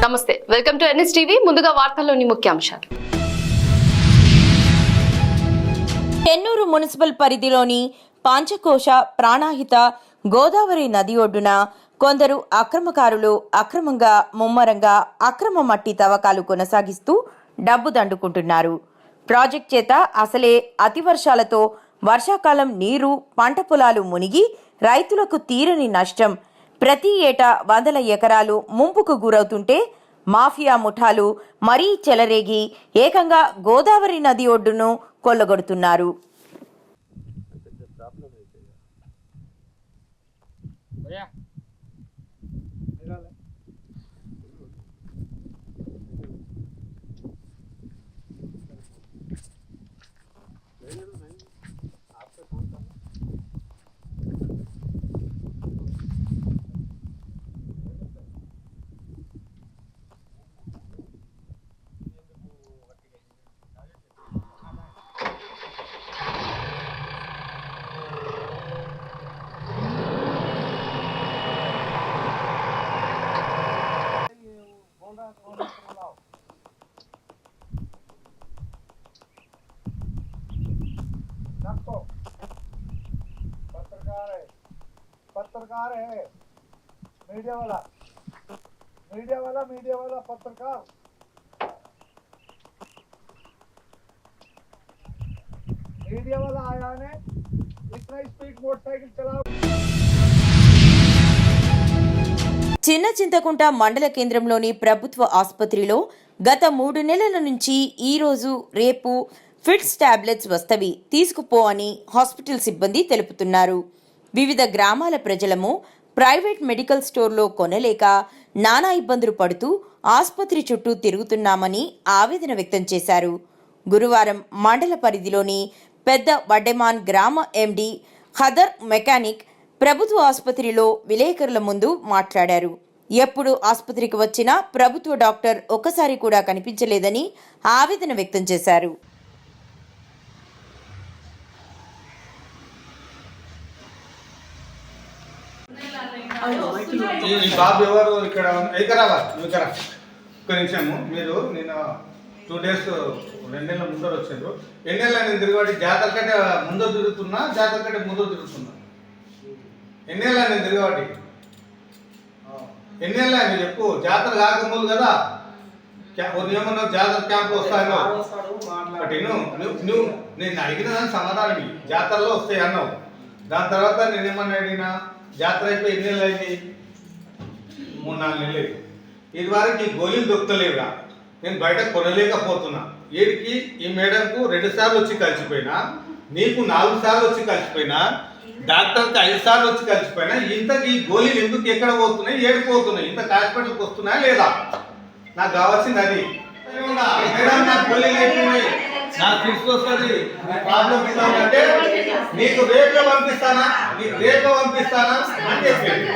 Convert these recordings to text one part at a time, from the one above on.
నమస్తే, welcome to NSTV. ముందుగా వార్తల్లోని ముఖ్యాంశాలు. చెన్నూరు మున్సిపల్ పరిధిలోని పంచకోశ ప్రాణాహిత గోదావరి నది ఒడ్డున కొందరు అక్రమకారులు అక్రమంగా ముమ్మరంగా అక్రమ మట్టి తవ్వకాలు కొనసాగిస్తూ డబ్బు దండుకుంటున్నారు. ప్రాజెక్ట్ చేత అసలే అతివర్షాలతో వర్షాకాలం నీరు పంట పొలాలు మునిగి రైతులకు తీరని నష్టం. ప్రతి ఏటా వందల ఎకరాలు ముంపుకు గురవుతుంటే మాఫియా ముఠాలు మరీ చెలరేగి ఏకంగా గోదావరి నది ఒడ్డును కొల్లగొడుతున్నారు. पत्रकार है, मीडिया वाला पत्रकार। मीडिया वाला आया ने इतना स्पीड मोटरसाइकिल चलाओ। చిన్న చింతకుంట మండల కేంద్రంలోని ప్రభుత్వ ఆసుపత్రిలో గత 3 నెలల నుంచి ఈ రోజు రేపు ఫిట్స్ టాబ్లెట్స్ వస్తవి తీసుకుపో అని హాస్పిటల్ సిబ్బంది తెలుపుతున్నారు. వివిధ గ్రామాల ప్రజలము ప్రైవేట్ మెడికల్ స్టోర్లో కొనలేక నానా ఇబ్బందులు పడుతూ ఆసుపత్రి చుట్టూ తిరుగుతున్నామని ఆవేదన వ్యక్తం చేశారు. గురువారం మండల పరిధిలోని పెద్ద వడ్డెమాన్ గ్రామ ఎండి ఖదర్ మెకానిక్ ప్రభుత్వ ఆసుపత్రిలో విలేకరుల ముందు మాట్లాడారు. ఎప్పుడు ఆసుపత్రికి వచ్చినా ప్రభుత్వ డాక్టర్ ఒక్కసారి కూడా కనిపించలేదని ఆవేదన వ్యక్తం చేశారు. ఈ బాబు ఎవరు ఇక్కడ ఒక్క నిమిషము. మీరు నేను 2 days 2 నెలల ముందర వచ్చారు. ఎన్ని నెలలు నేను తిరగబడి జాతర కంటే ముందు తిరుగుతున్నా, జాతర కంటే ముందు తిరుగుతున్నా. ఎన్ని నెలలు నేను తిరగబడి ఎన్ని నెలలు మీరు చెప్పు. జాతర కాకముందు కదా ఏమన్నా జాతర క్యాంప్ వస్తాను నువ్వు నేను అడిగిన దానికి సమాధానం జాతరలో వస్తాయి అన్నావు. దాని తర్వాత నేనేమన్నా అడిగినా జాతర అయిపోయి ఎన్ని నెలలు అయింది? 3-4 నెలలు అయింది. ఇది వరకు ఈ గోళీలు దొక్కలేవుగా, నేను బయట కొనలేకపోతున్నా. ఏడికి ఈ మేడంకు 2 సార్లు వచ్చి కలిసిపోయినా, నీకు 4 సార్లు వచ్చి కలిసిపోయినా, డాక్టర్కి 5 సార్లు వచ్చి కలిసిపోయినా, ఇంతకి ఈ గోళీలు ఎందుకు ఎక్కడ పోతున్నాయి, ఏడిపోతున్నాయి, ఇంత హాస్పిటల్కి వస్తున్నాయా లేదా? నాకు కావాల్సింది అది. మేడం నాకు గోళీలు అయిపోయినాయి, నాకు తీసుకొస్తుంది, ప్రాబ్లం అంటే నీకు రేపే పంపిస్తానా అని చెప్పేది.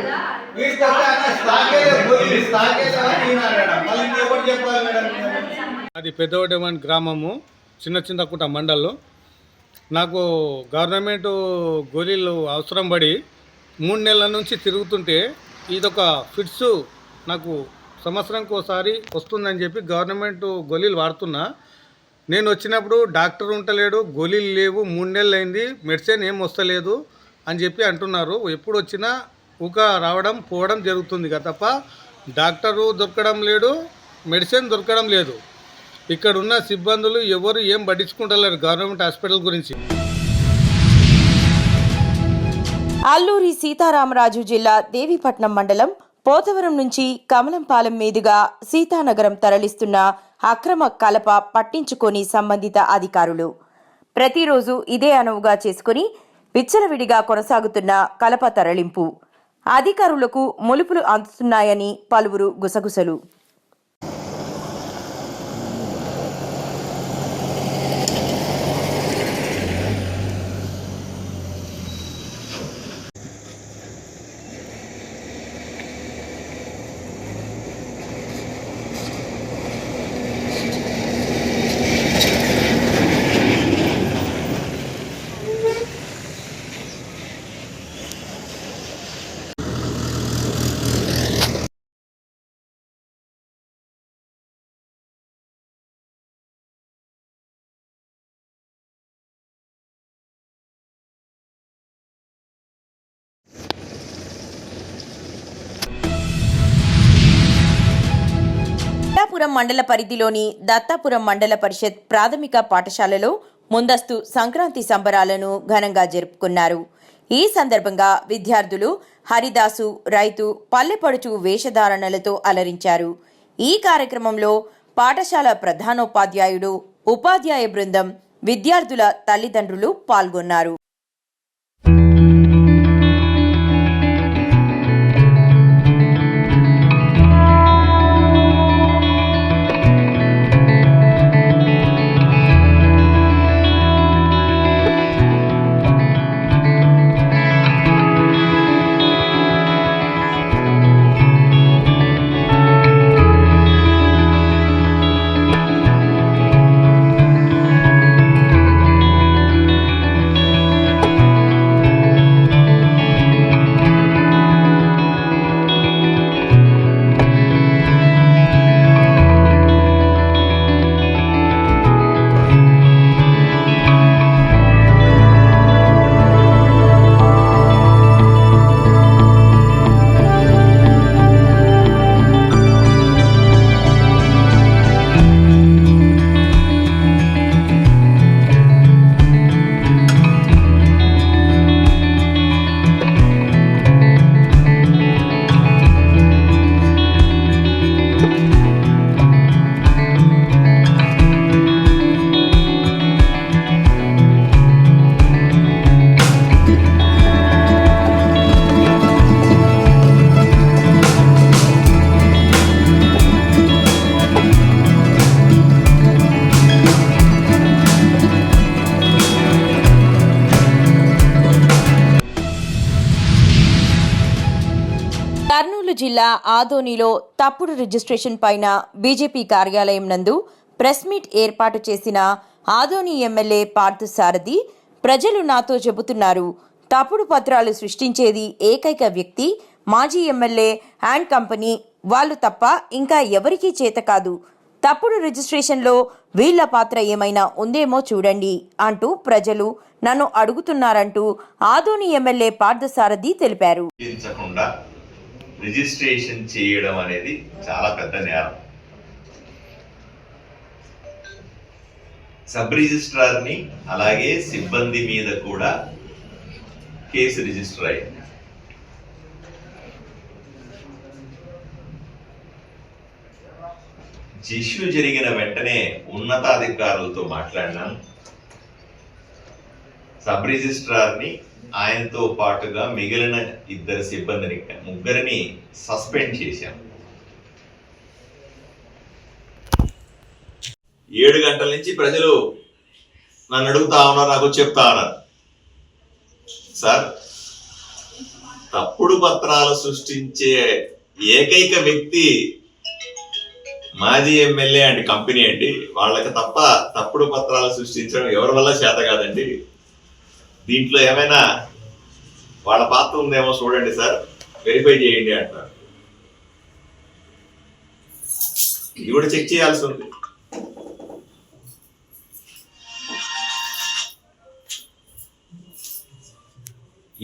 అది పెద్దవడెమాన్ గ్రామము, చిన్న చింతకుంట మండల్లో. నాకు గవర్నమెంట్ గోళీలు అవసరం పడి 3 నెలల నుంచి తిరుగుతుంటే ఇదొక ఫిట్స్ నాకు సంవత్సరానికి ఒకసారి వస్తుందని చెప్పి గవర్నమెంట్ గోళీలు వాడుతున్నా. నేను వచ్చినప్పుడు డాక్టర్ ఉంటలేడు, గోళీలు లేవు, 3 నెలలు అయింది, మెడిసిన్ ఏం వస్తలేదు అని చెప్పి అంటున్నారు. ఎప్పుడు వచ్చినా ఊక రావడం పోవడం జరుగుతుంది తప్ప డాక్టరు దొరకడం లేడు, మెడిసిన్ దొరకడం లేదు. ఇక్కడ ఉన్న సిబ్బందులు ఎవరు ఏం పట్టించుకుంటలేరు గవర్నమెంట్ హాస్పిటల్ గురించి. అల్లూరి సీతారామరాజు జిల్లా దేవీపట్నం మండలం పోతవరం నుంచి కమలంపాలెం మీదుగా సీతానగరం తరలిస్తున్న అక్రమ కలప పట్టించుకొని సంబంధిత అధికారులు ప్రతిరోజు ఇదే అనువుగా చేసుకుని విచ్చలవిడిగా కొనసాగుతున్న కలప తరలింపు అధికారులకు ములుపులు అందుతున్నాయని పలువురు గుసగుసలు. అమలాపురం మండల పరిధిలోని దత్తాపురం మండల పరిషత్ ప్రాథమిక పాఠశాలలో ముందస్తు సంక్రాంతి సంబరాలను ఘనంగా జరుపుకున్నారు. ఈ సందర్భంగా విద్యార్థులు హరిదాసు, రైతు, పల్లెపడుచు వేషధారణలతో అలరించారు. ఈ కార్యక్రమంలో పాఠశాల ప్రధానోపాధ్యాయుడు, ఉపాధ్యాయ బృందం, విద్యార్థుల తల్లిదండ్రులు పాల్గొన్నారు. కర్నూలు జిల్లా ఆదోనిలో తప్పుడు రిజిస్ట్రేషన్ పైన బీజేపీ కార్యాలయం నందు ప్రెస్ మీట్ ఏర్పాటు చేసిన ఆదోని ఎమ్మెల్యే పార్థసారథి, ప్రజలు నాతో చెబుతున్నారు, తప్పుడు పత్రాలు సృష్టించేది ఏకైక వ్యక్తి మాజీ ఎమ్మెల్యే అండ్ కంపెనీ వాళ్ళు తప్ప ఇంకా ఎవరికీ చేత కాదు. తప్పుడు రిజిస్ట్రేషన్లో వీళ్ల పాత్ర ఏమైనా ఉందేమో చూడండి అంటూ ప్రజలు నన్ను అడుగుతున్నారంటూ ఆదోని ఎమ్మెల్యే పార్థసారథి తెలిపారు. రిజిస్ట్రేషన్ చేయడం అనేది చాలా పెద్ద నేరం. సబ్ రిజిస్ట్రార్ని అలాగే సిబ్బంది మీద కూడా కేసు రిజిస్టర్ అయింది. ఇష్యూ జరిగిన వెంటనే ఉన్నతాధికారులతో మాట్లాడినాను. సబ్ రిజిస్ట్రార్ని, ఆయనతో పాటుగా మిగిలిన ఇద్దరు సిబ్బందిని, ముగ్గురిని సస్పెండ్ చేశాం. 7 గంటల నుంచి ప్రజలు నన్ను అడుగుతా ఉన్నారు, నాకు చెప్తా ఉన్నారు, సార్ తప్పుడు పత్రాలు సృష్టించే ఏకైక వ్యక్తి మాజీ ఎమ్మెల్యే అండి, కంపెనీ అండి, వాళ్ళకి తప్ప తప్పుడు పత్రాలు సృష్టించడం ఎవరి వల్ల చేత కాదండి, దీంట్లో ఏమైనా వాళ్ళ పాత్ర ఉందేమో చూడండి సార్, వెరిఫై చేయండి అంటారు. ఇది కూడా చెక్ చేయాల్సి ఉంది.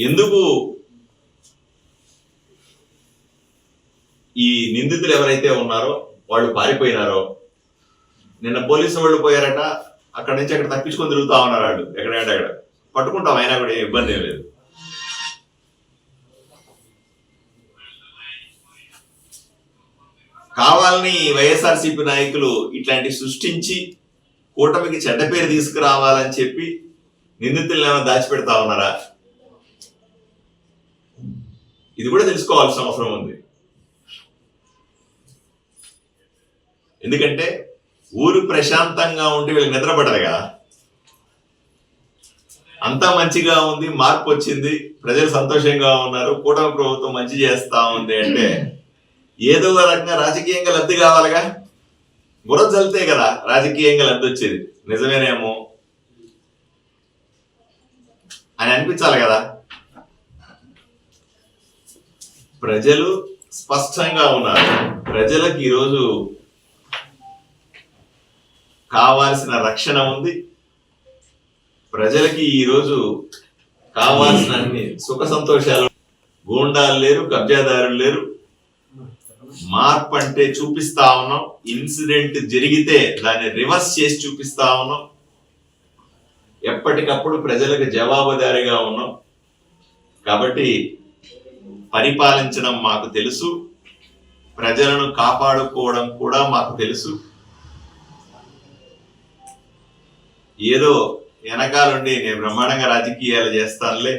ఎందుకు ఈ నిందితులు ఎవరైతే ఉన్నారో వాళ్ళు పారిపోయినారో, నిన్న పోలీసు వాళ్ళు పోయారట, అక్కడి నుంచి అక్కడ తప్పించుకొని తిరుగుతా ఉన్నారు వాళ్ళు, ఎక్కడెక్కడ పట్టుకుంటాం, అయినా కూడా ఇబ్బంది ఏం లేదు. కావాలని వైఎస్ఆర్సీపీ నాయకులు ఇట్లాంటి సృష్టించి కూటమికి చెడ్డ పేరు తీసుకురావాలని చెప్పి నిందితులను ఏమైనా దాచిపెడతా ఉన్నారా? ఇది కూడా తెలుసుకోవాల్సిన అవసరం ఉంది. ఎందుకంటే ఊరు ప్రశాంతంగా ఉంటే వీళ్ళకి నిద్రపడరు కదా. అంతా మంచిగా ఉంది, మార్పు వచ్చింది, ప్రజలు సంతోషంగా ఉన్నారు, కూటమి ప్రభుత్వం మంచి చేస్తా ఉంది అంటే ఏదో రకంగా రాజకీయంగా లబ్ధి కావాలిగా. బుర్ర చల్లితే కదా రాజకీయంగా లబ్ధి వచ్చేది, నిజమేనేమో అని అనిపించాలి కదా. ప్రజలు స్పష్టంగా ఉన్నారు. ప్రజలకు ఈరోజు కావాల్సిన రక్షణ ఉంది. ప్రజలకి ఈరోజు కావాల్సిన అన్ని సుఖ సంతోషాలు, గూండాలు లేరు, కబ్జాదారులు లేరు, మార్పు అంటే చూపిస్తా ఉన్నాం. ఇన్సిడెంట్ జరిగితే దాన్ని రివర్స్ చేసి చూపిస్తా ఉన్నాం. ఎప్పటికప్పుడు ప్రజలకు జవాబుదారీగా ఉన్నాం. కాబట్టి పరిపాలించడం మాకు తెలుసు, ప్రజలను కాపాడుకోవడం కూడా మాకు తెలుసు. ఏదో వెనకాలండి నేను బ్రహ్మాండంగా రాజకీయాలు చేస్తానులే,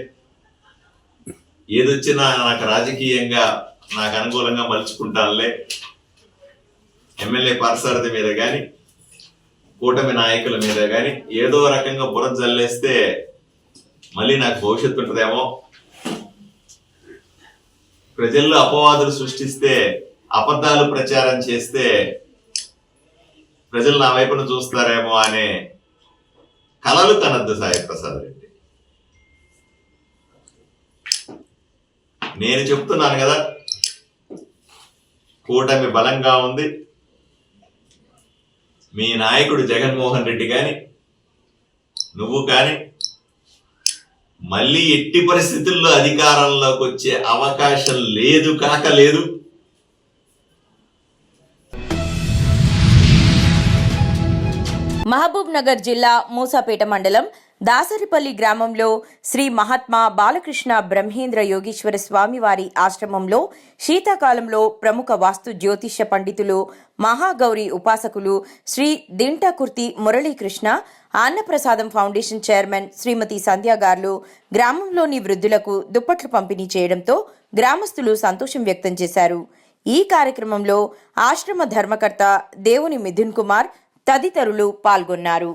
ఏదొచ్చినా నాకు రాజకీయంగా నాకు అనుకూలంగా మలుచుకుంటానులే, ఎమ్మెల్యే పార్సారథి మీద కానీ కూటమి నాయకుల మీద కానీ ఏదో రకంగా బురద జల్లేస్తే మళ్ళీ నాకు భవిష్యత్తు ఉంటుందేమో, ప్రజల్లో అపవాదులు సృష్టిస్తే అబద్ధాలు ప్రచారం చేస్తే ప్రజలు నా వైపును చూస్తారేమో అనే కలలు కనద్దు సాయి ప్రసాద్ రెడ్డి. నేను చెప్తున్నాను కదా, కూటమి బలంగా ఉంది. మీ నాయకుడు జగన్మోహన్ రెడ్డి కానీ నువ్వు కానీ మళ్ళీ ఎట్టి పరిస్థితుల్లో అధికారంలోకి వచ్చే అవకాశం లేదు కాక లేదు. మహబూబ్ నగర్ జిల్లా మూసాపేట మండలం దాసరిపల్లి గ్రామంలో శ్రీ మహాత్మా బాలకృష్ణ బ్రహ్మేంద్ర యోగీశ్వర స్వామివారి ఆశ్రమంలో శీతాకాలంలో ప్రముఖ వాస్తు జ్యోతిష్య పండితులు మహాగౌరి ఉపాసకులు శ్రీ దింటకుర్తి మురళీకృష్ణ అన్నప్రసాదం ఫౌండేషన్ చైర్మన్ శ్రీమతి సంధ్య గారు గ్రామంలోని వృద్ధులకు దుప్పట్లు పంపిణీ చేయడంతో గ్రామస్తులు సంతోషం వ్యక్తం చేశారు. ఈ కార్యక్రమంలో ఆశ్రమ ధర్మకర్త దేవుని మిథున్ కుమార్ తదితరులు పాల్గొన్నారు.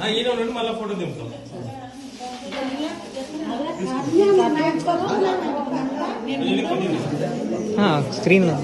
మళ్ళీ ఫోటో దింపుతాం. స్క్రీన్ లో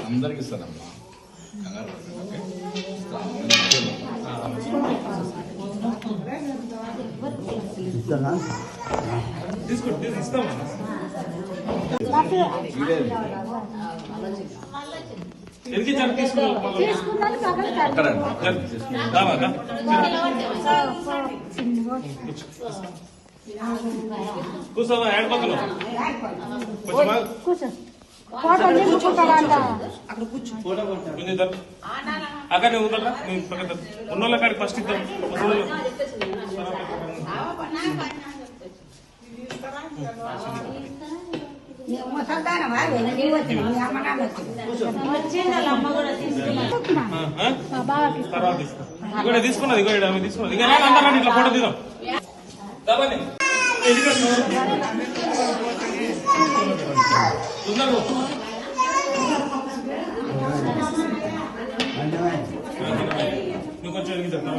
అందరికి ఇస్తానమ్మా. తీసుకుంటే ఇస్తామా? ఎందుకు ఇచ్చారు? కూర్చోవా ఏడపక్కలు అక్కడ ఉందా ఉన్నోళ్ళ కాడికి ఫస్ట్ ఇద్దాం. ఇక్కడ తీసుకున్నది తీసుకున్నది ఇక అందరం ఇట్లా ఫోటో తీద్దాం. నువ్వు కొంచెం ఎదిగిద్దాం.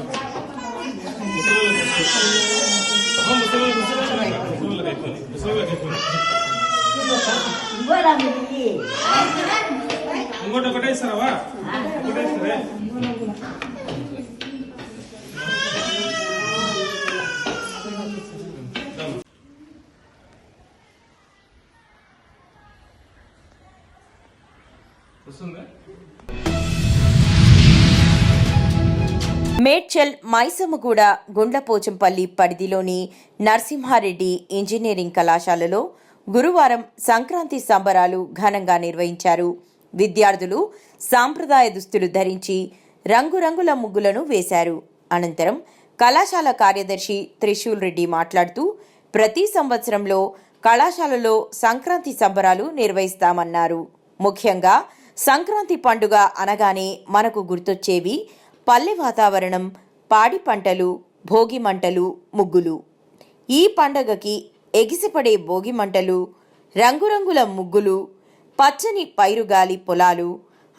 ఇంకోటి ఒకటే ఇస్తారా? ఒకటే ఇస్తారే. మేడ్చల్ మైసమ్మగూడ గుండ్లపోచంపల్లి పరిధిలోని నరసింహారెడ్డి ఇంజనీరింగ్ కళాశాలలో గురువారం సంక్రాంతి సంబరాలు ఘనంగా నిర్వహించారు. విద్యార్థులు సాంప్రదాయ దుస్తులు ధరించి రంగురంగుల ముగ్గులను వేశారు. అనంతరం కళాశాల కార్యదర్శి త్రిశూల్ రెడ్డి మాట్లాడుతూ ప్రతి సంవత్సరంలో కళాశాలలో సంక్రాంతి సంబరాలు నిర్వహిస్తామన్నారు. ముఖ్యంగా సంక్రాంతి పండుగ అనగానే మనకు గుర్తొచ్చేవి పల్లె వాతావరణం, పాడి పంటలు, భోగి మంటలు, ముగ్గులు. ఈ పండగకి ఎగిసిపడే భోగి మంటలు, రంగురంగుల ముగ్గులు, పచ్చని పైరుగాలి పొలాలు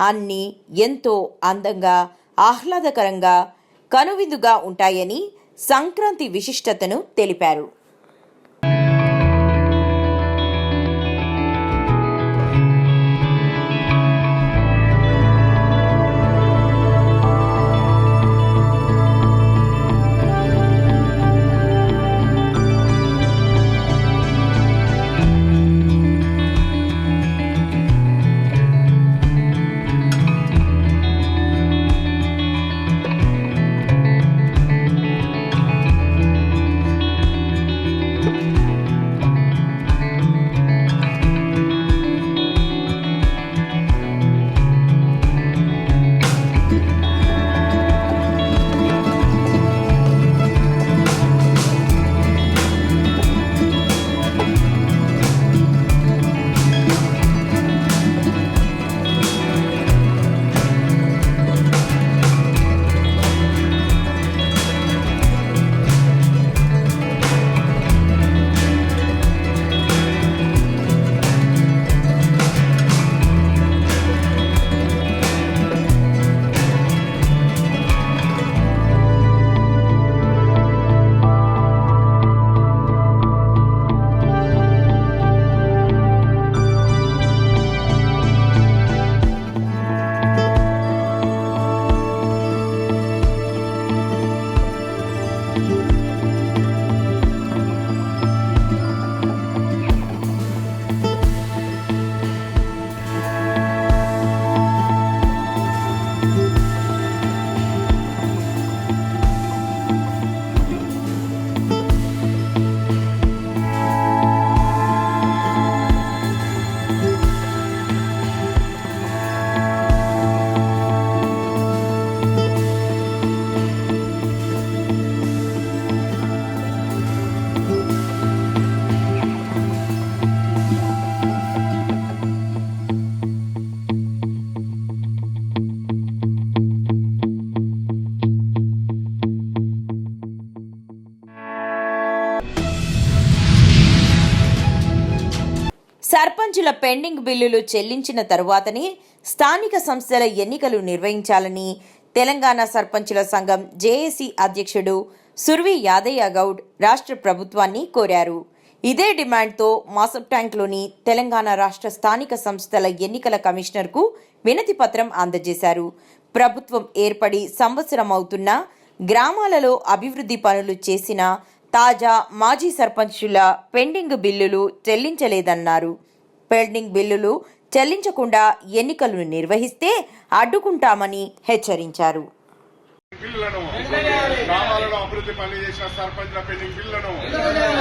అన్నీ ఎంతో అందంగా, ఆహ్లాదకరంగా, కనువిందుగా ఉంటాయని సంక్రాంతి విశిష్టతను తెలిపారు. సర్పంచుల పెండింగ్ బిల్లులు చెల్లించిన తరువాతనే స్థానిక సంస్థల ఎన్నికలు నిర్వహించాలని తెలంగాణ సర్పంచుల సంఘం జేఏసీ అధ్యక్షుడు సుర్వి యాదయ్య గౌడ్ రాష్ట్ర ప్రభుత్వాన్ని కోరారు. ఇదే డిమాండ్తో మాసబ్ ట్యాంక్లోని తెలంగాణ రాష్ట్ర స్థానిక సంస్థల ఎన్నికల కమిషనర్కు వినతి పత్రం అందజేశారు. ప్రభుత్వం ఏర్పడి సంవత్సరం అవుతున్నా గ్రామాలలో అభివృద్ధి పనులు చేసిన తాజా మాజీ సర్పంచుల పెండింగ్ బిల్లులు చెల్లించలేదన్నారు. పెండింగ్ బిల్లులు చెల్లించకుండా ఎన్నికలను నిర్వహిస్తే అడ్డుకుంటామని హెచ్చరించారు. గ్రామాలలో అభివృద్ధి పనులు చేసిన సర్పంచ్ల పెండింగ్ బిల్లులను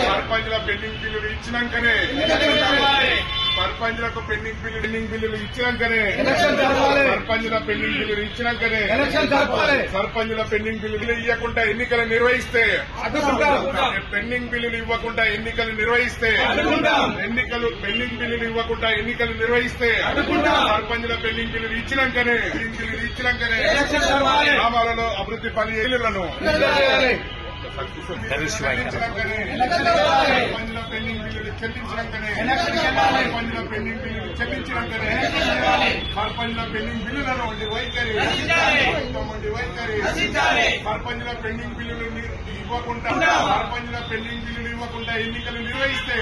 సర్పంచ్ల పెండింగ్ బిల్లులు ఇచ్చినాకనే సర్పంచ్లకు పెండింగ్ బిల్లులు ఇచ్చినాకనే సర్పంచ్ల పెండింగ్ బిల్లులు ఇచ్చినాకనే సర్పంచ్ల పెండింగ్ బిల్లులు ఇవ్వకుండా ఎన్నికలు నిర్వహిస్తే పెండింగ్ బిల్లులు ఇవ్వకుండా ఎన్నికలు నిర్వహిస్తే పెండింగ్ బిల్లులు ఇవ్వకుండా ఎన్నికలు నిర్వహిస్తే సర్పంచ్ల పెండింగ్ బిల్లులు ఇచ్చినాకనే గ్రామాలలో అభివృద్ధి పనులను పెండింగ్ బిల్లులు చెల్లించినాకనే పెండింగ్ బిల్లులు చెల్లించినాకనే సర్పంచ్ల పెండింగ్ బిల్లులను వైఖరి సర్పంచ్ల పెండింగ్ బిల్లులు ఇవ్వకుండా ఎన్నికలు నిర్వహిస్తే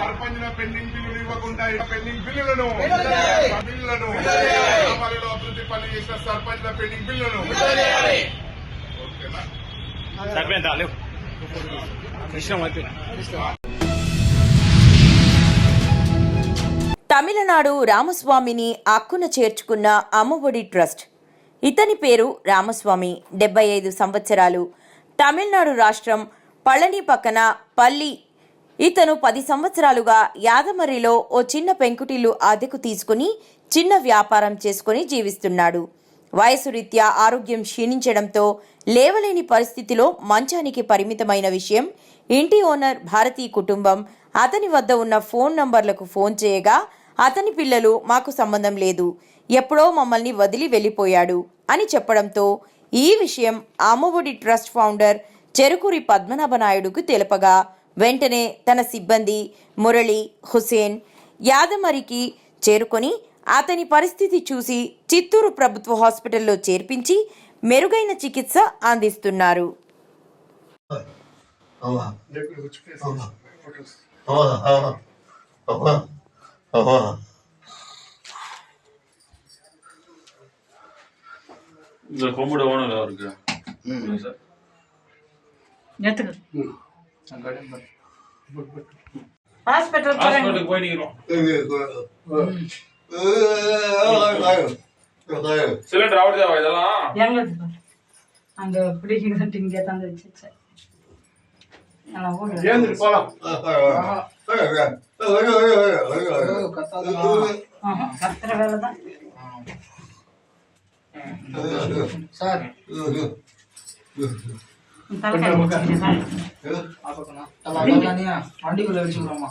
సర్పంచ్ల పెండింగ్ బిల్లులు ఇవ్వకుండా పెండింగ్ బిల్లులను గ్రామాలలో అభివృద్ధి పనులు చేసిన సర్పంచ్ల పెండింగ్ బిల్లులను తమిళనాడు రామస్వామిని అక్కున చేర్చుకున్న అమ్మఒడి ట్రస్ట్. ఇతని పేరు రామస్వామి, 75 సంవత్సరాలు. తమిళనాడు రాష్ట్రం పళని పక్కన పల్లి. ఇతను 10 సంవత్సరాలుగా యాదమరిలో ఓ చిన్న పెంకుటిల్లు అద్దెకు తీసుకుని చిన్న వ్యాపారం చేసుకుని జీవిస్తున్నాడు. వయసు రీత్యా ఆరోగ్యం క్షీణించడంతో లేవలేని పరిస్థితిలో మంచానికి పరిమితమైన విషయం ఇంటి ఓనర్ భారతీ కుటుంబం అతని వద్ద ఉన్న ఫోన్ నంబర్లకు ఫోన్ చేయగా అతని పిల్లలు మాకు సంబంధం లేదు, ఎప్పుడో మమ్మల్ని వదిలి వెళ్ళిపోయాడు అని చెప్పడంతో ఈ విషయం అమ్మఒడి ట్రస్ట్ ఫౌండర్ చెరుకూరి పద్మనాభనాయుడుకు తెలుపగా వెంటనే తన సిబ్బంది మురళి, హుసేన్ యాదమరికి చేరుకొని అతని పరిస్థితి చూసి చిత్తూరు ప్రభుత్వ హాస్పిటల్లో చేర్పించి మెరుగైన చికిత్స అందిస్తున్నారు. கொம்புட ஓனல இருக்கு ஹாஸ்பிடல் போய் நிக்கிறோம் சிலிண்டர் ஆவடுதா இதெல்லாம் எங்க அங்க பிடிக்கிறது இங்க தான் வச்சிச்சு நான் ஓடுறேன் ఏంది పోலாம் கத்திர வேலை தான் సార్ வண்டிக்குள்ள வச்சுக்கிறோமா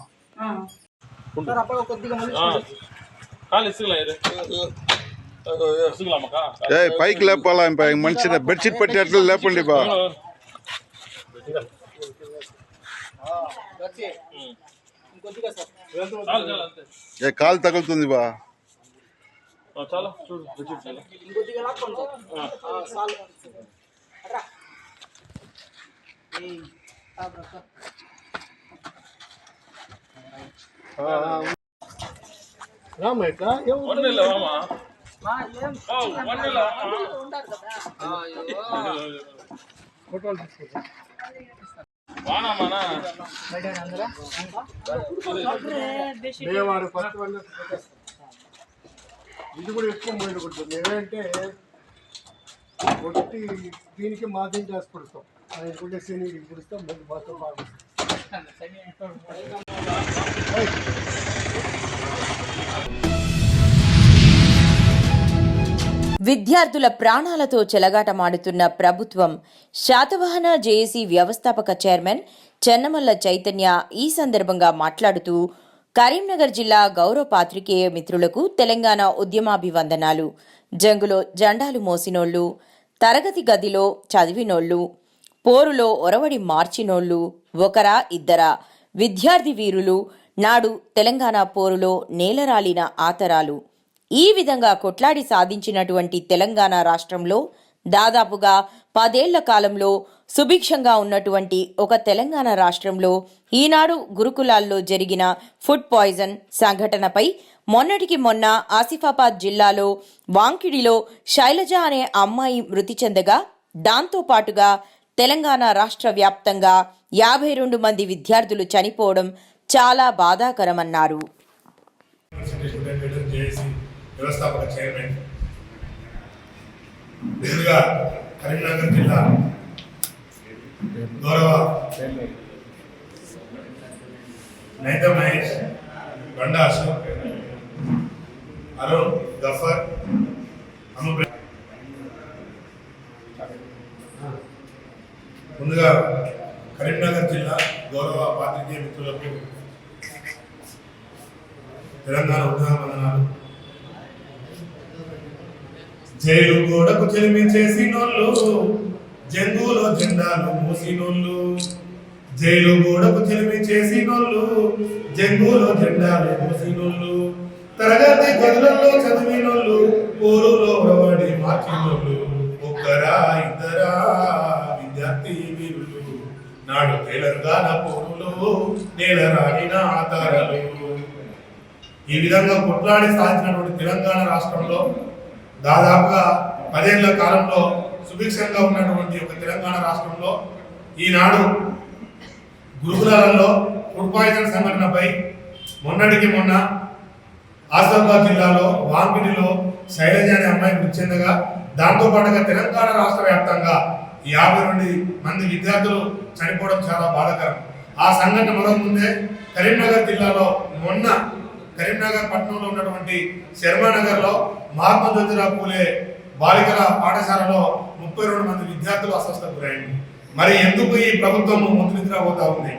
పైకి లేపాలా మనిషిని బెడ్షీట్ పట్టి అట్లా లేపండి బా కాలు తగులుతుంది బా రామా ఇట్లా ఇది కూడా ఎక్కువ మైండ్ కొడుతుంది. ఏమంటే ఒకటి దీనికి మాధ్యం చేసి పుడతాం, ఆయన కూడా శని పుడుస్తాం, ముందు మాత్రం బాగా విద్యార్థుల ప్రాణాలతో చెలగాటమాడుతున్న ప్రభుత్వం శాతవాహన జేఏసీ వ్యవస్థాపక చైర్మన్ చెన్నమల్ల చైతన్య ఈ సందర్భంగా మాట్లాడుతూ కరీంనగర్ జిల్లా గౌరవ పాత్రికేయ మిత్రులకు తెలంగాణ ఉద్యమాభివందనాలు. జంగులో జెండాలు మోసినోళ్లు, తరగతి గదిలో చదివినోళ్లు, పోరులో ఒరవడి మార్చినోళ్లు ఒకరా ఇద్దరా విద్యార్థి వీరులు నాడు తెలంగాణ పోరులో నేలరాలిన ఆతరాలు. ఈ విధంగా కొట్లాడి సాధించినటువంటి తెలంగాణ రాష్ట్రంలో దాదాపుగా 10 ఏళ్ల కాలంలో సుభిక్షంగా ఉన్నటువంటి ఒక తెలంగాణ రాష్ట్రంలో ఈనాడు గురుకులాల్లో జరిగిన ఫుడ్ పాయిజన్ సంఘటనపై మొన్నటికి మొన్న ఆసిఫాబాద్ జిల్లాలో వాంకిడిలో శైలజ అనే అమ్మాయి మృతి చెందగా దాంతోపాటుగా తెలంగాణ రాష్ట్ర వ్యాప్తంగా 52 మంది విద్యార్థులు చనిపోవడం చాలా బాధాకరమన్నారు. వ్యవస్థాపక చైర్మన్ ముందుగా కరీంనగర్ జిల్లా గౌరవ నైత మహేష్, బండా అశోక్, అరుణ్, గఫర్, ముందుగా కరీంనగర్ జిల్లా గౌరవ పాత్రికేయ మిత్రులకు తెలంగాణ ఉద్యమవందనాలు. జైలు గోడకు చెలిమి చేసినోళ్ళు, జంగులో జెండాలు మోసినోళ్ళు, జైలు గోడకు చెలిమి చేసినోళ్ళు, జంగులో జెండాలు మోసినోళ్ళు, తరగతి గదులలో చదివినోళ్ళు, పోరులో ఒరవడి మార్చినోళ్ళు ఒక్కరా ఇద్దరా విద్యార్థి వీరులు నాడు తెలంగాణ పోరులో నేలరాలిన ఆధారాలు. ఈ విధంగా కొట్లాడి సాధించినటువంటి తెలంగాణ రాష్ట్రంలో దాదాపుగా 10 ఏళ్ల కాలంలో సుభిక్షంగా ఉన్నటువంటి ఒక తెలంగాణ రాష్ట్రంలో ఈనాడు గురుకులాలలో ఫుడ్ పాయిజన్ సంఘటనపై మొన్నటికి మొన్న ఆసిఫాబాద్ జిల్లాలో వాంకిడిలో శైలజ అనే అమ్మాయి మృతి చెందగా దాంతోపాటుగా తెలంగాణ రాష్ట్ర వ్యాప్తంగా 52 మంది విద్యార్థులు చనిపోవడం చాలా బాధాకరం. ఆ సంఘటన మొదటి ముందే కరీంనగర్ జిల్లాలో మొన్న కరీంనగర్ పట్టణంలో ఉన్నటువంటి శర్మానగర్లో మహాత్మా జ్యోతిరావు పూలే బాలికల పాఠశాలలో 32 మంది విద్యార్థులు అస్వస్థకు గురైంది. మరి ఎందుకు ఈ ప్రభుత్వం ముద్రించబోతా ఉంది?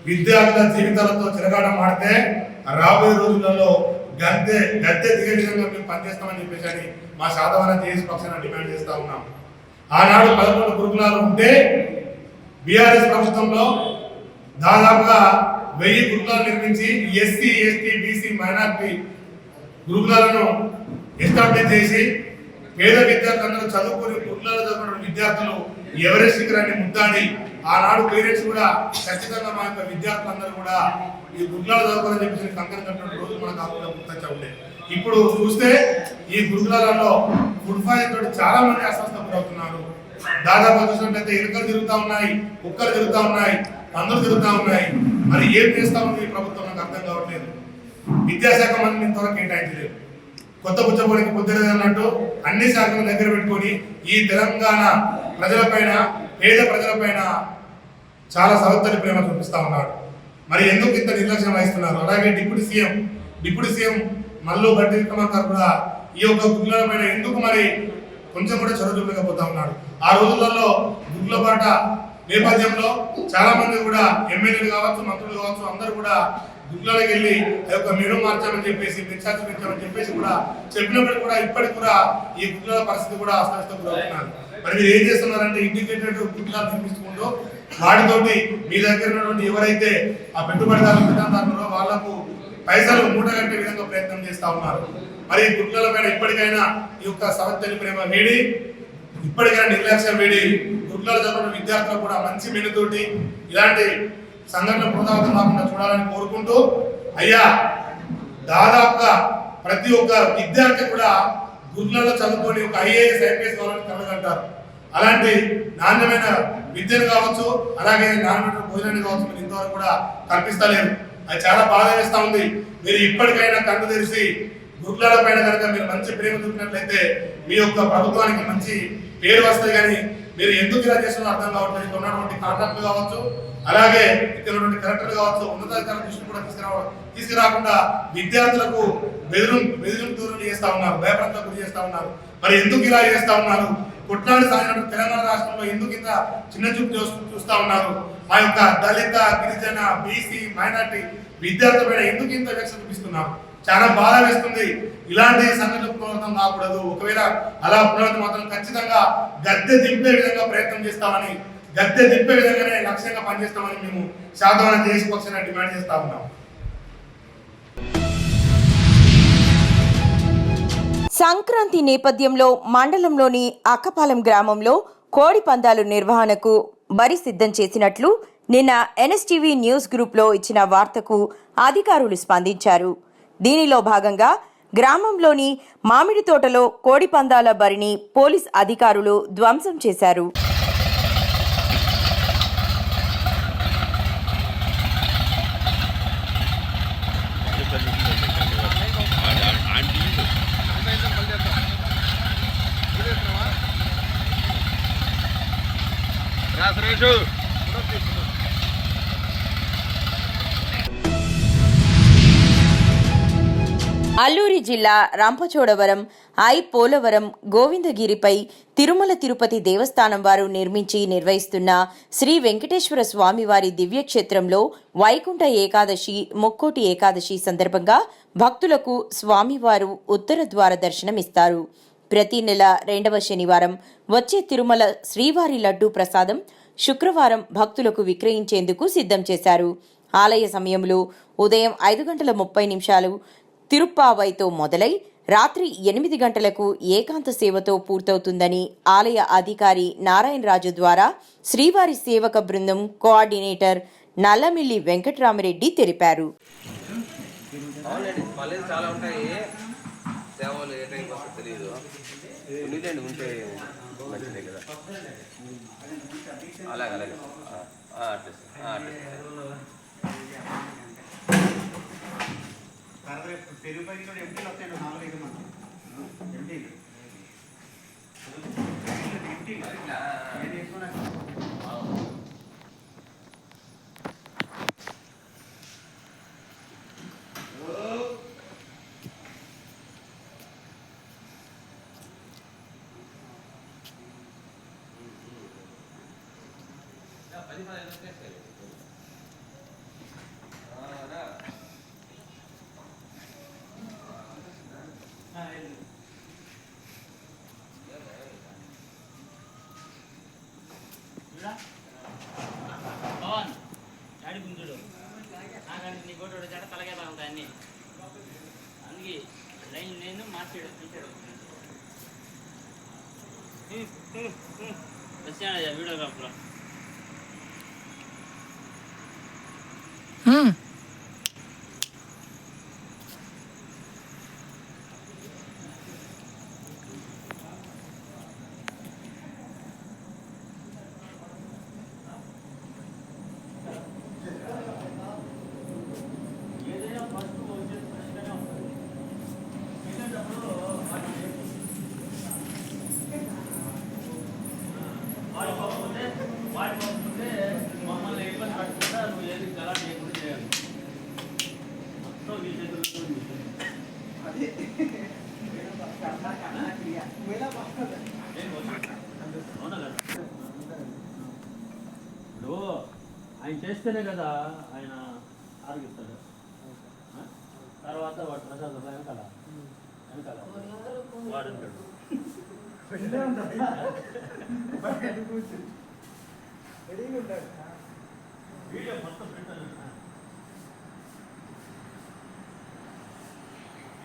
విద్యార్థుల జీవితాలతో చిరగాటం ఆడితే రాబోయే రోజులలో గద్దె దిగే విధంగా మేము పనిచేస్తామని చెప్పేసి మా శాతవాహన జేఏసీ పక్షాన డిమాండ్ చేస్తా ఉన్నాం. ఆనాడు 11 గురుకులాలు ఉంటే బీఆర్ఎస్ ప్రభుత్వంలో దాదాపుగా 1000 గురుకులాలు నిర్మించి ఎస్సీ ఎస్టీ బీసీ మైనారిటీ గురుకులాలను ఎస్టాబ్లిష్ చేసి పేద విద్యార్థులందరూ చదువుకుని గురుకులాలు చదువుకున్న విద్యార్థులు ఎవరెస్ట్ శిఖరాన్ని ముద్దాడి ఆనాడు పేరెంట్స్ కూడా ఖచ్చితంగా మా యొక్క విద్యార్థులందరూ కూడా ఈ గురుకులాలు చదువుకోవాలని చెప్పేసి కంకణం కట్టిన రోజు మనకు కాకుండా గుర్తొచ్చా ఉండే. ఇప్పుడు చూస్తే ఈ గురుకులాలలో ఫుడ్ పాయిజన్ తోటి చాలా మంది అస్వస్థకు గురవుతున్నారు. దాదాపు చూసినట్లయితే ఎలుకలు తిరుగుతా ఉన్నాయి, కుక్కలు తిరుగుతా ఉన్నాయి, పందులు తిరుగుతా ఉన్నాయి. మరి ఏం చేస్తా ఉంది ఈ ప్రభుత్వం నాకు అర్థం కావట్లేదు. విద్యాశాఖ మంత్రిని ఇంతవరకు కేటాయించలేదు. కొత్త పుచ్చపోలికి పొద్దులేదు అన్నట్టు అన్ని శాఖలను దగ్గర పెట్టుకొని ఈ తెలంగాణ ప్రజలపైన పేద ప్రజలపైన చాలా సవత్తని ప్రేమ చూపిస్తా ఉన్నాడు. మరి ఎందుకు ఇంత నిర్లక్ష్యం వహిస్తున్నారు? అలాగే డిప్యూటీ సీఎం మల్లు భట్టి విక్రమార్క కూడా ఈ యొక్క గురుకుల పైన ఎందుకు మరి కొంచెం కూడా చొరవ చూపలేకపోతా ఉన్నాడు. ఆ రోజులలో గురుకుల పాట నేపథ్యంలో చాలా మంది కూడా ఎమ్మెల్యేలు కావచ్చు, మంత్రులు కావచ్చు, అందరూ కూడా గురుకులకి వెళ్ళి ఆ యొక్క మెను మార్చామని చెప్పేసి మెచ్చార్జ్ పెంచామని చెప్పేసి కూడా చెప్పినప్పుడు కూడా ఇప్పటికి కూడా ఈ గురుకుల పరిస్థితి కూడా అస్తవ్యస్తం గురవుతున్నారు. మరి మీరు ఏం చేస్తున్నారంటే ఇంటిగ్రేటెడ్ గురుకులాలు నిర్మించుకుంటూ వాటితోటి మీ దగ్గర ఉన్నటువంటి ఎవరైతే ఆ పెట్టుబడిదారులు వాళ్లకు పైసలు మూటగట్టే విధంగా ప్రయత్నం చేస్తా ఉన్నారు. మరి గురుకుల పైన ఇప్పటికైనా ఈ యొక్క సవత్తని ప్రేమ వేడి, ఇప్పటికైనా నిర్లక్ష్యం వేడి గురుకుల చదువుకున్న విద్యార్థులు కూడా మంచి మెనుతోటి ఇలాంటి సంఘటన పునరావృతం కాకుండా చూడాలని కోరుకుంటూ, అయ్యా దాదాపుగా ప్రతి ఒక్క విద్యార్థి కూడా గురుకులలో చదువుకొని ఒక ఐఏఎస్ ఐపీఎస్ కావాలని కలగంటారు. అలాంటి నాణ్యమైన విద్యను కావచ్చు, అలాగే నాణ్యమైన భోజనాన్ని కావచ్చు మీరు ఇంతవరకు కూడా కల్పిస్తలేరు. అది చాలా బాధ వేస్తా ఉంది. మీరు ఇప్పటికైనా కన్ను తెరిచి గురుకులాల పైన కనుక మీరు మంచి ప్రేమ చూపినట్లయితే మీ యొక్క ప్రభుత్వానికి మంచి పేరు వస్తుంది. కానీ మీరు ఎందుకు ఇలా చేస్తున్నారో అర్థం కావట్లేదు. ఇక్కడ ఉన్నటువంటి కాంట్రాక్టులు కావచ్చు, అలాగే ఇక్కడ ఉన్నటువంటి కలెక్టర్లు కావచ్చు, ఉన్నతాధికారుల దృష్టి కూడా తీసుకురాకుండా విద్యార్థులకు బెదిరింపు దూరం చేస్తా ఉన్నారు, భయప్రదలకు గురి చేస్తా ఉన్నారు. మరి ఎందుకు ఇలా చేస్తా ఉన్నారు? కొట్లాడి సాగిన తెలంగాణ రాష్ట్రంలో ఎందుకు ఇంత చిన్న చూపు చూస్తా ఉన్నారు? మా యొక్క దళిత, గిరిజన, బీసీ, మైనార్టీ విద్యార్థుల ఎందుకు ఇంత వివక్ష చూపిస్తున్నారు? చాలా బాధ వేస్తుంది. ఇలాంటి సంఘటనలు పునరావృతం కాకూడదు. ఒకవేళ అలా పునరావృతం మాత్రం ఖచ్చితంగా గద్దె దింపే విధంగా ప్రయత్నం చేస్తామని, గద్దె దింపే విధంగానే లక్ష్యంగా పనిచేస్తామని మేము శాతవాహన దేశ పక్షాన డిమాండ్ చేస్తా ఉన్నాం. సంక్రాంతి నేపథ్యంలో మండలంలోని అక్కపాలెం గ్రామంలో కోడి పందాలు నిర్వహణకు బరి సిద్ధం చేసినట్లు నిన్న ఎన్ఎస్టీవీ న్యూస్ గ్రూప్లో ఇచ్చిన వార్తకు అధికారులు స్పందించారు. దీనిలో భాగంగా గ్రామంలోని మామిడి తోటలో కోడి పందాల బరిని పోలీస్ అధికారులు ధ్వంసం చేశారు. అల్లూరి జిల్లా రంపచోడవరం, పోలవరం, గోవిందగిరిపై తిరుమల తిరుపతి దేవస్థానం వారు నిర్వహిస్తున్న శ్రీ వెంకటేశ్వర స్వామివారి దివ్యక్షేత్రంలో వైకుంఠ ఏకాదశి, ముక్కోటి ఏకాదశి సందర్భంగా భక్తులకు స్వామివారు ఉత్తర ద్వార దర్శనమిస్తారు. ప్రతి నెల 2వ శనివారం వచ్చే తిరుమల శ్రీవారి లడ్డూ ప్రసాదం శుక్రవారం భక్తులకు విక్రయించేందుకు సిద్ధం చేశారు. ఆలయ సమయంలో ఉదయం 5:30 తిరుప్పావైతో మొదలై రాత్రి 8 గంటలకు ఏకాంత సేవతో పూర్తవుతుందని ఆలయ అధికారి నారాయణరాజు ద్వారా శ్రీవారి సేవక బృందం కోఆర్డినేటర్ నల్లమిల్లి వెంకట్రామరెడ్డి తెలిపారు. ఇప్పుడు ఆయన చేస్తేనే కదా ఆయన ఆరోగిస్తాడు. తర్వాత వాడు ప్రసాద్ వెనకాల వాడు అంటాడు వీడియో మొత్తం పెట్టాను.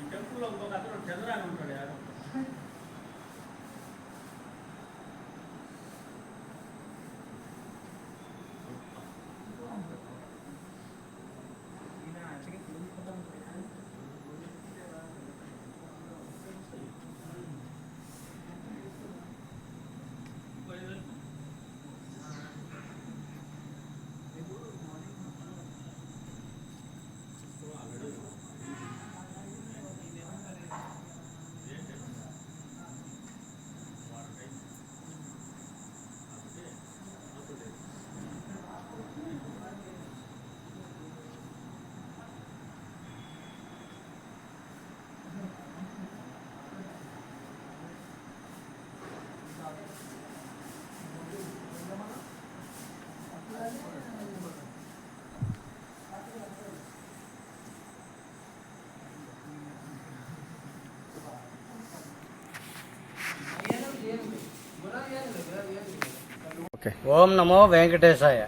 ఈ టెంపుల్లో ఇంకొక అతను చంద్రాన్ని ఉంటాడు. యారు ఓం నమో వెంకటేశాయ.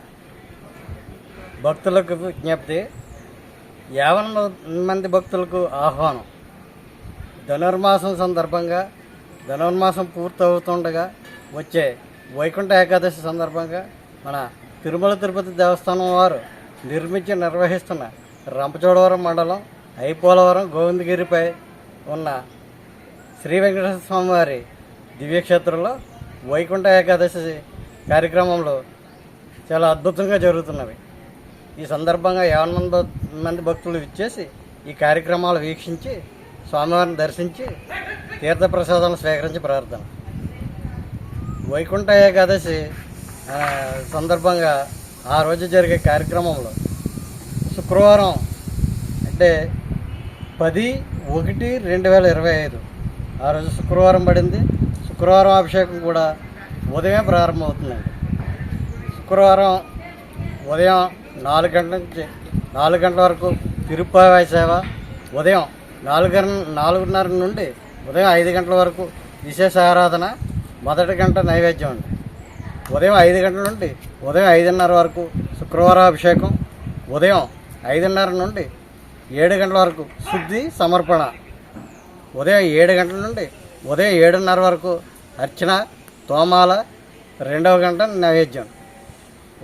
భక్తులకు విజ్ఞప్తి, 50 మంది భక్తులకు ఆహ్వానం. ధనుర్మాసం సందర్భంగా, ధనుర్మాసం పూర్తవుతుండగా వచ్చే వైకుంఠ ఏకాదశి సందర్భంగా మన తిరుమల తిరుపతి దేవస్థానం వారు నిర్వహిస్తున్న రంపచోడవరం మండలం ఐపోలవరం గోవిందగిరిపై ఉన్న శ్రీ వెంకటేశ్వర స్వామి వారి దివ్యక్షేత్రంలో వైకుంఠ ఏకాదశి కార్యక్రమంలో చాలా అద్భుతంగా జరుగుతున్నవి. ఈ సందర్భంగా 50 మంది భక్తులు ఇచ్చేసి ఈ కార్యక్రమాలు వీక్షించి స్వామివారిని దర్శించి తీర్థప్రసాదాలను స్వీకరించి ప్రార్థన. వైకుంఠ ఏకాదశి సందర్భంగా ఆ రోజు జరిగే కార్యక్రమంలో శుక్రవారం అంటే 10/1/2025 ఆ రోజు శుక్రవారం పడింది. శుక్రవారం అభిషేకం కూడా ఉదయం ప్రారంభమవుతుందండి. శుక్రవారం ఉదయం 4 గంటల నుంచి 4 గంటల వరకు తిరుప్పావై సేవ, ఉదయం 4:30 నుండి ఉదయం 5 గంటల వరకు విశేష ఆరాధన, మొదటి గంట నైవేద్యం అండి. ఉదయం 5 గంటల నుండి ఉదయం 5:30 వరకు శుక్రవారం అభిషేకం, ఉదయం 5:30 నుండి 7 గంటల వరకు శుద్ధి సమర్పణ, ఉదయం 7 గంటల నుండి ఉదయం 7:30 వరకు అర్చన తోమాల, 2వ గంట నైవేద్యం.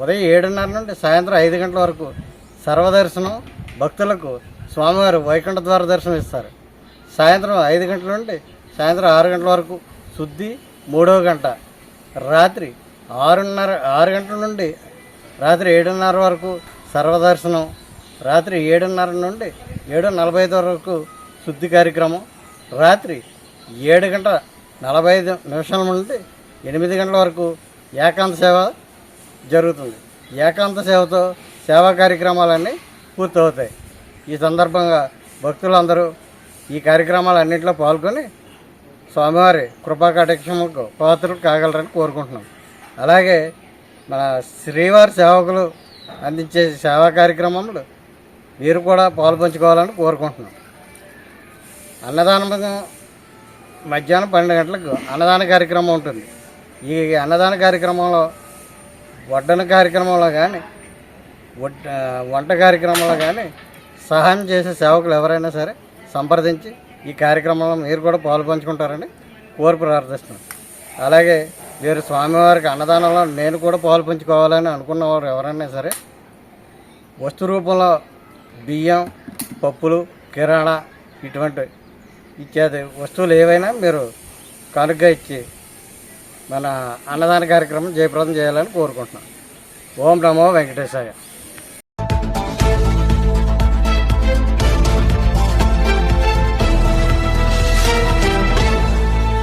ఉదయం 7:30 నుండి సాయంత్రం 5 గంటల వరకు సర్వదర్శనం. భక్తులకు స్వామివారు వైకుంఠ ద్వార దర్శనం ఇస్తారు. సాయంత్రం 5 గంటల నుండి సాయంత్రం 6 గంటల వరకు శుద్ధి, 3వ గంట. రాత్రి 6 గంటల నుండి రాత్రి 7:30 వరకు సర్వదర్శనం. రాత్రి 7:30 నుండి 7:45 వరకు శుద్ధి కార్యక్రమం. రాత్రి 7:45 నుండి 8 గంటల వరకు ఏకాంత సేవ జరుగుతుంది. ఏకాంత సేవతో సేవా కార్యక్రమాలన్నీ పూర్తవుతాయి. ఈ సందర్భంగా భక్తులందరూ ఈ కార్యక్రమాలన్నింటిలో పాల్గొని స్వామివారి కృపాకటాక్షములకు పాత్రలు కాగలరని కోరుకుంటున్నాం. అలాగే మన శ్రీవారి సేవకులు అందించే సేవా కార్యక్రమంలో మీరు కూడా పాల్పంచుకోవాలని కోరుకుంటున్నాం. అన్నదానం మధ్యాహ్నం 12 గంటలకు అన్నదాన కార్యక్రమం ఉంటుంది. ఈ అన్నదాన కార్యక్రమంలో వడ్డన కార్యక్రమంలో కానీ వంట కార్యక్రమంలో కానీ సహాయం చేసే సేవకులు ఎవరైనా సరే సంప్రదించి ఈ కార్యక్రమంలో మీరు కూడా పాలు పంచుకుంటారని కోరి ప్రార్థిస్తున్నాను. అలాగే మీరు స్వామివారికి అన్నదానంలో నేను కూడా పాలు పంచుకోవాలని అనుకున్నవారు ఎవరైనా సరే వస్తు రూపంలో బియ్యం, పప్పులు, కిరాణా ఇటువంటి ఇత్యాది వస్తువులు ఏవైనా మీరు కానుకగా ఇచ్చి మన అన్నదాన కార్యక్రమం జయప్రదం చేయాలని కోరుకుంటున్నాను. ఓం నమో వెంకటేశాయ.